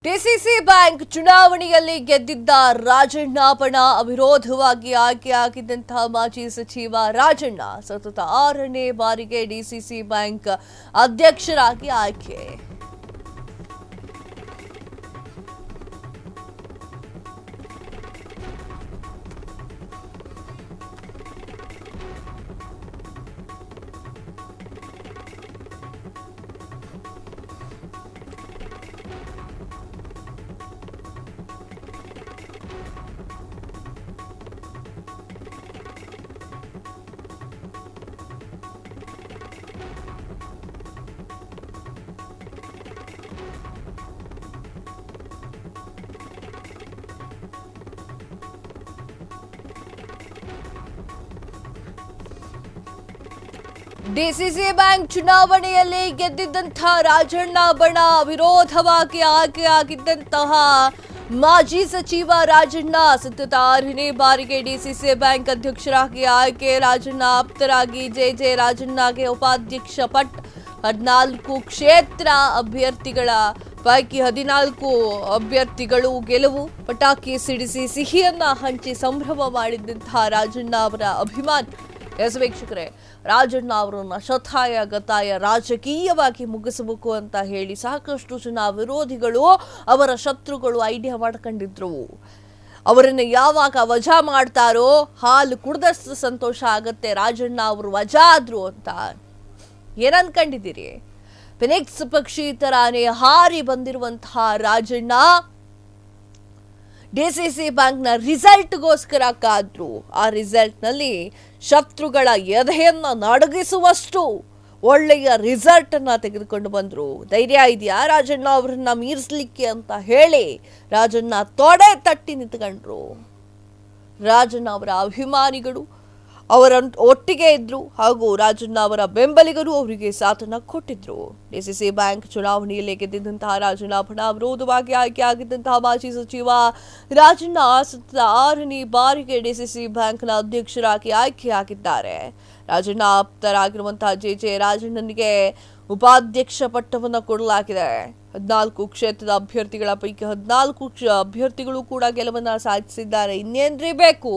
DCC bank ಚುನಾವಣೆಯಲ್ಲಿ ಗೆದ್ದಿದ್ದ ರಾಜಣ್ಣ ಬಣ ಅವಿರೋಧವಾಗಿ ಆಯ್ಕೆಯಾಗಿದ್ದಂತಹ ಮಾಜಿ ಸಚಿವ ರಾಜಣ್ಣ ಸತತ 6ನೇ ಬಾರಿಗೆ ಡಿಸಿಸಿ ಬ್ಯಾಂಕ್ ಅಧ್ಯಕ್ಷರಾಗಿ ಆಯ್ಕೆ. ಡಿಸಿಸಿ ಬ್ಯಾಂಕ್ ಚುನಾವಣೆಯಲ್ಲಿ ಗೆದ್ದಿದ್ದಂತಹ ರಾಜಣ್ಣ ಬಣ ವಿರೋಧವಾಗಿ ಆಯ್ಕೆಯಾಗಿದ್ದಂತಹ ಮಾಜಿ ಸಚಿವ ರಾಜಣ್ಣ ಸತತ 6ನೇ ಬಾರಿಗೆ ಡಿಸಿಸಿ ಬ್ಯಾಂಕ್ ಅಧ್ಯಕ್ಷರಾಗಿ ಆಯ್ಕೆ. ರಾಜಣ್ಣ ಆಪ್ತರಾಗಿ ಜೆ ರಾಜಣ್ಣಗೆ ಉಪಾಧ್ಯಕ್ಷ ಪಟ್. 14 ಕ್ಷೇತ್ರ ಅಭ್ಯರ್ಥಿಗಳ ಪೈಕಿ 14 ಅಭ್ಯರ್ಥಿಗಳು ಗೆಲುವು. ಪಟಾಕಿ ಸಿಡಿಸಿ ಸಿಹಿಯನ್ನ ಹಂಚಿ ಸಂಭ್ರಮ ಮಾಡಿದ್ದಂತಹ ರಾಜಣ್ಣ ಅವರ ಅಭಿಮಾನಿ. ವೀಕ್ಷಕರೇ, ರಾಜಣ್ಣ ಅವರನ್ನ ಶತಾಯ ಗತಾಯ ರಾಜಕೀಯವಾಗಿ ಮುಗಿಸಬೇಕು ಅಂತ ಹೇಳಿ ಸಾಕಷ್ಟು ಜನ ವಿರೋಧಿಗಳು, ಅವರ ಶತ್ರುಗಳು ಐಡಿಯಾ ಮಾಡ್ಕೊಂಡಿದ್ರು. ಅವರನ್ನು ಯಾವಾಗ ವಜಾ ಮಾಡ್ತಾರೋ ಹಾಲು ಕುಡ್ದಷ್ಟು ಸಂತೋಷ ಆಗತ್ತೆ, ರಾಜಣ್ಣ ಅವರು ವಜಾ ಆದ್ರು ಅಂತ. ಏನನ್ಕೊಂಡಿದ್ದೀರಿ? ಫಿನಿಕ್ಸ್ ಪಕ್ಷಿ ತರಾನೇ ಹಾರಿ ಬಂದಿರುವಂತಹ ರಾಜಣ್ಣ ಡಿಸಿಸಿ ಬ್ಯಾಂಕ್ನ ರಿಸಲ್ಟ್ಗೋಸ್ಕರ ಕಾದ್ರು. ಆ ರಿಸಲ್ಟ್ನಲ್ಲಿ ಶತ್ರುಗಳ ಎದೆಯನ್ನ ನಡಗಿಸುವಷ್ಟು ಒಳ್ಳೆಯ ರಿಸಲ್ಟ್ ಅನ್ನ ತೆಗೆದುಕೊಂಡು ಬಂದ್ರು. ಧೈರ್ಯ ಇದೆಯಾ ರಾಜಣ್ಣ ಅವರನ್ನ ಮೀರಿಸಲಿಕ್ಕೆ ಅಂತ ಹೇಳಿ ರಾಜಣ್ಣ ತೊಡೆ ತಟ್ಟಿ ನಿಂತ್ಕೊಂಡ್ರು. ರಾಜಣ್ಣ ಅವರ ಅಭಿಮಾನಿಗಳು ಅವರ ಒಟ್ಟಿಗೆ ಇದ್ರು ಹಾಗೂ ರಾಜಣ್ಣ ಅವರ ಬೆಂಬಲಿಗರು ಅವರಿಗೆ ಸಾಥನ್ನ ಕೊಟ್ಟಿದ್ರು. ಡಿಸಿಸಿ ಬ್ಯಾಂಕ್ ಚುನಾವಣೆಯಲ್ಲಿ ಗೆದ್ದಿದ್ದಂತಹ ರಾಜಣ್ಣ ಬಣ ವಿರೋಧವಾಗಿ ಆಯ್ಕೆಯಾಗಿದ್ದಂತಹ ಮಾಜಿ ಸಚಿವ ರಾಜಣ್ಣ ಸತತ 6ನೇ ಬಾರಿಗೆ ಡಿಸಿಸಿ ಬ್ಯಾಂಕ್ನ ಅಧ್ಯಕ್ಷರಾಗಿ ಆಯ್ಕೆಯಾಗಿದ್ದಾರೆ. ರಾಜಣ್ಣ ಆಪ್ತರಾಗಿರುವಂತಹ ಜೆ ರಾಜಣ್ಣನಿಗೆ ಉಪಾಧ್ಯಕ್ಷ ಪಟ್ಟವನ್ನು ಕೊಡಲಾಗಿದೆ. 14 ಕ್ಷೇತ್ರದ ಅಭ್ಯರ್ಥಿಗಳ ಪೈಕಿ 14 ಅಭ್ಯರ್ಥಿಗಳು ಕೂಡ ಗೆಲುವನ್ನು ಸಾಧಿಸಿದ್ದಾರೆ. ಇನ್ನೇನ್ರಿ ಬೇಕು?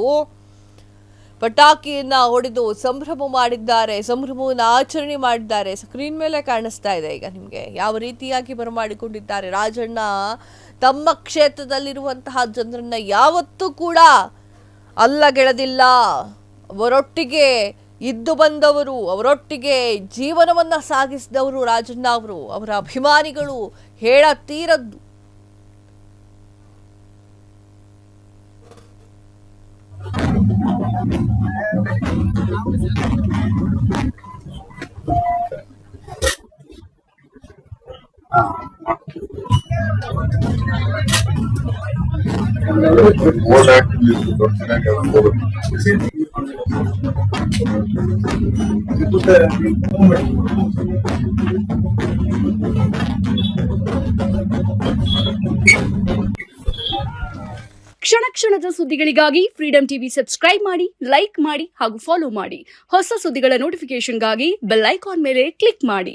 ಪಟಾಕಿಯನ್ನ ಹೊಡೆದು ಸಂಭ್ರಮ ಮಾಡಿದ್ದಾರೆ, ಸಂಭ್ರಮವನ್ನು ಆಚರಣೆ ಮಾಡಿದ್ದಾರೆ. ಸ್ಕ್ರೀನ್ ಮೇಲೆ ಕಾಣಿಸ್ತಾ ಇದೆ ಈಗ ನಿಮಗೆ ಯಾವ ರೀತಿಯಾಗಿ ಬರಮಾಡಿಕೊಂಡಿದ್ದಾರೆ. ರಾಜಣ್ಣ ತಮ್ಮ ಕ್ಷೇತ್ರದಲ್ಲಿರುವಂತಹ ಜನರನ್ನ ಯಾವತ್ತೂ ಕೂಡ ಅಲ್ಲಗೆಳೆದಿಲ್ಲ. ಅವರೊಟ್ಟಿಗೆ ಇದ್ದು ಬಂದವರು, ಅವರೊಟ್ಟಿಗೆ ಜೀವನವನ್ನ ಸಾಗಿಸಿದವರು ರಾಜಣ್ಣ ಅವರು. ಅವರ ಅಭಿಮಾನಿಗಳು ಹೇಳತೀರದ್ದು. ಕ್ಷಣ ಕ್ಷಣದ ಸುದ್ದಿಗಳಿಗಾಗಿ ಫ್ರೀಡಂ ಟಿವಿ ಸಬ್ಸ್ಕ್ರೈಬ್ ಮಾಡಿ, ಲೈಕ್ ಮಾಡಿ ಹಾಗೂ ಫಾಲೋ ಮಾಡಿ. ಹೊಸ ಸುದ್ದಿಗಳ ನೋಟಿಫಿಕೇಶನ್ಗಾಗಿ ಬೆಲ್ ಐಕಾನ್ ಮೇಲೆ ಕ್ಲಿಕ್ ಮಾಡಿ.